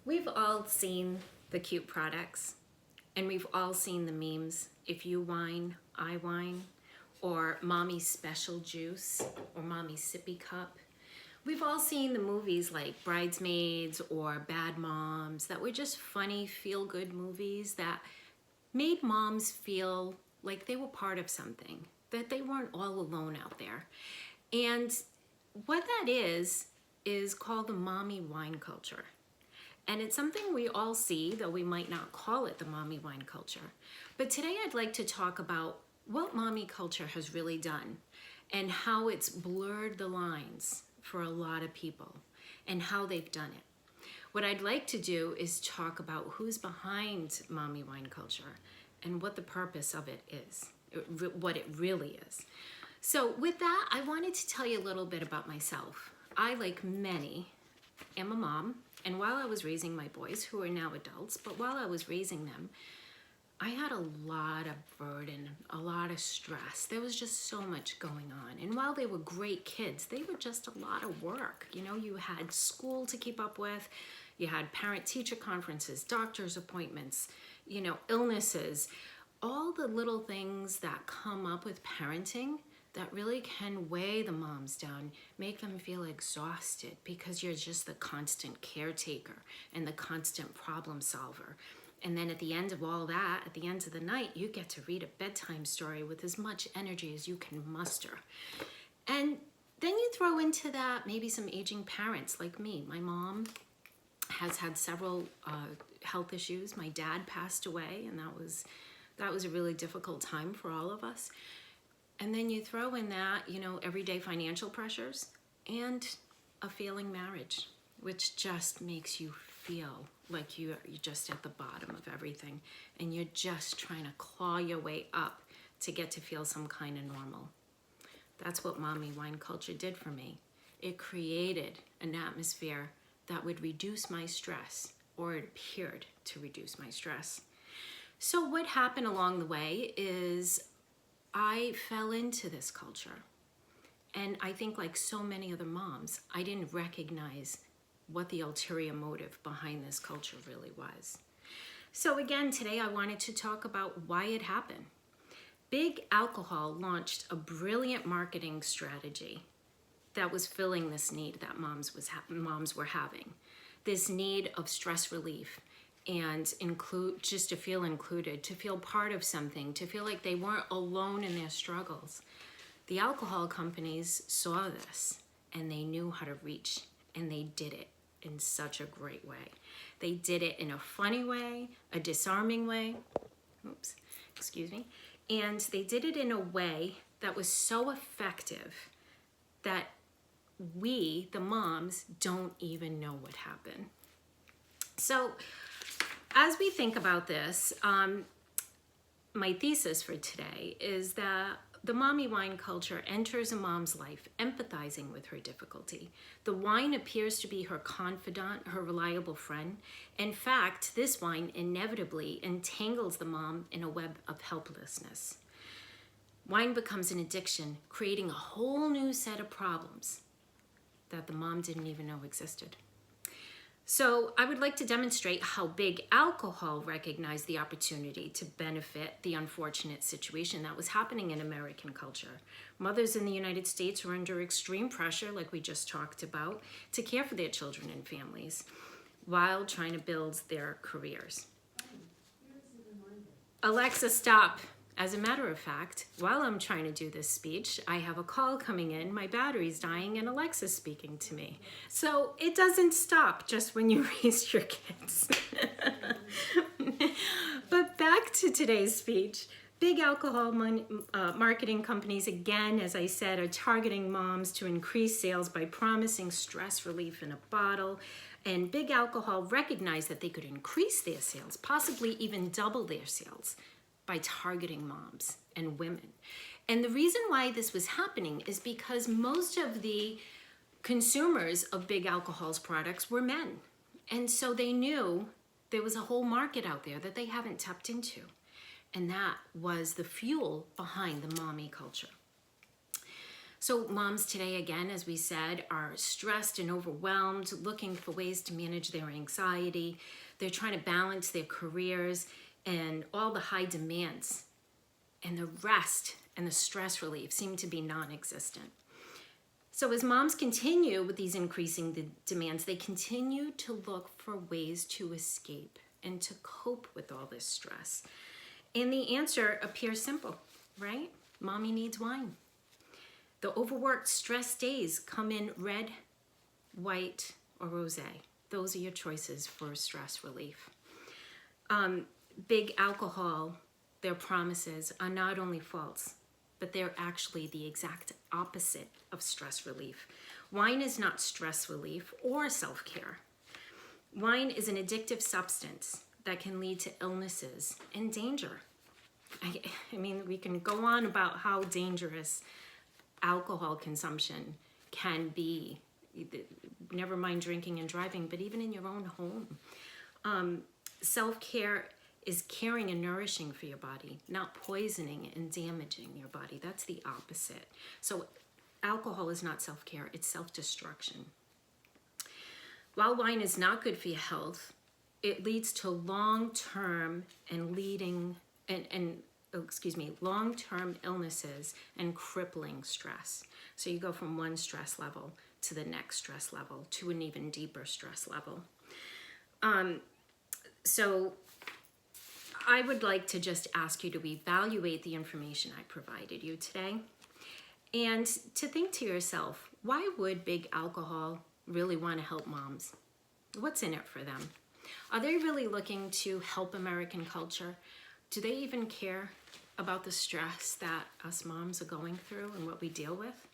We've all seen the cute products, and we've all seen the memes. If you whine, I whine, or mommy's special juice, or mommy's sippy cup. We've all seen the movies like Bridesmaids or Bad Moms that were just funny, feel-good movies that made moms feel like they were part of something, that they weren't all alone out there. And what that is called the mommy wine culture. And it's something we all see, though we might not call it the mommy wine culture. But today I'd like to talk about what mommy culture has really done and how it's blurred the lines for a lot of people and how they've done it. What I'd like to do is talk about who's behind mommy wine culture and what the purpose of it is, what it really is. So with that, I wanted to tell you a little bit about myself. I, like many, am a mom. And while I was raising my boys, who are now adults, but while I was raising them, I had a lot of burden, a lot of stress. There was just so much going on. And while they were great kids, they were just a lot of work. You know, you had school to keep up with, you had parent-teacher conferences, doctor's appointments, you know, illnesses, all the little things that come up with parenting that really can weigh the moms down, make them feel exhausted because you're just the constant caretaker and the constant problem solver. And then at the end of all that, at the end of the night, you get to read a bedtime story with as much energy as you can muster. And then you throw into that maybe some aging parents like me. My mom has had several health issues. My dad passed away, and that was a really difficult time for all of us. And then you throw in that, you know, everyday financial pressures and a failing marriage, which just makes you feel like you're just at the bottom of everything and you're just trying to claw your way up to get to feel some kind of normal. That's what mommy wine culture did for me. It created an atmosphere that would reduce my stress, or it appeared to reduce my stress. So what happened along the way is I fell into this culture. And I think, like so many other moms, I didn't recognize what the ulterior motive behind this culture really was. So again, today I wanted to talk about why it happened. Big Alcohol launched a brilliant marketing strategy that was filling this need that moms were having. This need of stress relief, and just to feel included, to feel part of something, to feel like they weren't alone in their struggles. The alcohol companies saw this and they knew how to reach, and they did it in such a great way. They did it in a funny way, a disarming way, and they did it in a way that was so effective that we, the moms, don't even know what happened. So as we think about this, my thesis for today is that the mommy wine culture enters a mom's life empathizing with her difficulty. The wine appears to be her confidant, her reliable friend. In fact, this wine inevitably entangles the mom in a web of helplessness. Wine becomes an addiction, creating a whole new set of problems that the mom didn't even know existed. So I would like to demonstrate how Big Alcohol recognized the opportunity to benefit the unfortunate situation that was happening in American culture. Mothers in the United States were under extreme pressure, like we just talked about, to care for their children and families while trying to build their careers. Alexa, stop. As a matter of fact, while I'm trying to do this speech, I have a call coming in, my battery's dying, and Alexa's speaking to me. So it doesn't stop just when you raise your kids. But back to today's speech. Big alcohol marketing companies, again, as I said, are targeting moms to increase sales by promising stress relief in a bottle. And Big Alcohol recognized that they could increase their sales, possibly even double their sales, by targeting moms and women. And the reason why this was happening is because most of the consumers of Big Alcohol's products were men. And so they knew there was a whole market out there that they haven't tapped into. And that was the fuel behind the mommy culture. So moms today, again, as we said, are stressed and overwhelmed, looking for ways to manage their anxiety. They're trying to balance their careers and all the high demands, and the rest and the stress relief seem to be non-existent. So as moms continue with these increasing demands, they continue to look for ways to escape and to cope with all this stress. And the answer appears simple, right? Mommy needs wine. The overworked stress days come in red, white, or rosé. Those are your choices for stress relief. Big alcohol, their promises are not only false, but they're actually the exact opposite of stress relief. Wine is not stress relief or self-care. Wine is an addictive substance that can lead to illnesses and danger. I mean, we can go on about how dangerous alcohol consumption can be, never mind drinking and driving, but even in your own home. Self-care is caring and nourishing for your body, not poisoning and damaging your body. That's the opposite. So alcohol is not self-care, it's self-destruction. While wine is not good for your health, it leads to long-term long-term illnesses and crippling stress. So you go from one stress level to the next stress level to an even deeper stress level. So I would like to just ask you to evaluate the information I provided you today and to think to yourself, why would big alcohol really want to help moms? What's in it for them? Are they really looking to help American culture? Do they even care about the stress that us moms are going through and what we deal with?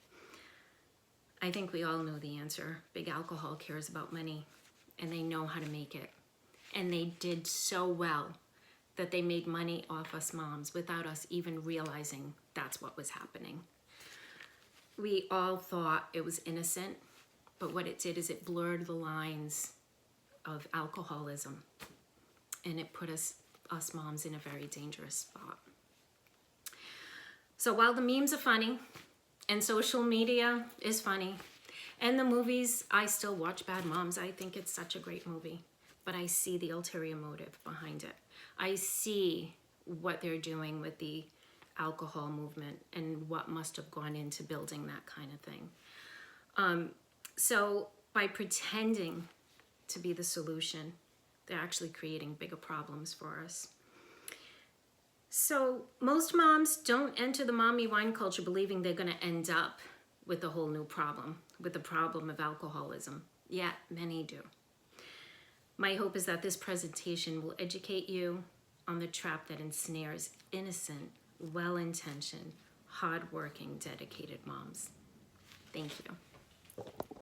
I think we all know the answer. Big alcohol cares about money, and they know how to make it. And they did so well that they made money off us moms without us even realizing that's what was happening. We all thought it was innocent, but what it did is it blurred the lines of alcoholism, and it put us moms in a very dangerous spot. So while the memes are funny, and social media is funny, and the movies, I still watch Bad Moms. I think it's such a great movie, but I see the ulterior motive behind it. I see what they're doing with the alcohol movement and what must have gone into building that kind of thing. So by pretending to be the solution, they're actually creating bigger problems for us. So most moms don't enter the mommy wine culture believing they're going to end up with a whole new problem, with the problem of alcoholism. Yet many do. My hope is that this presentation will educate you on the trap that ensnares innocent, well-intentioned, hardworking, dedicated moms. Thank you.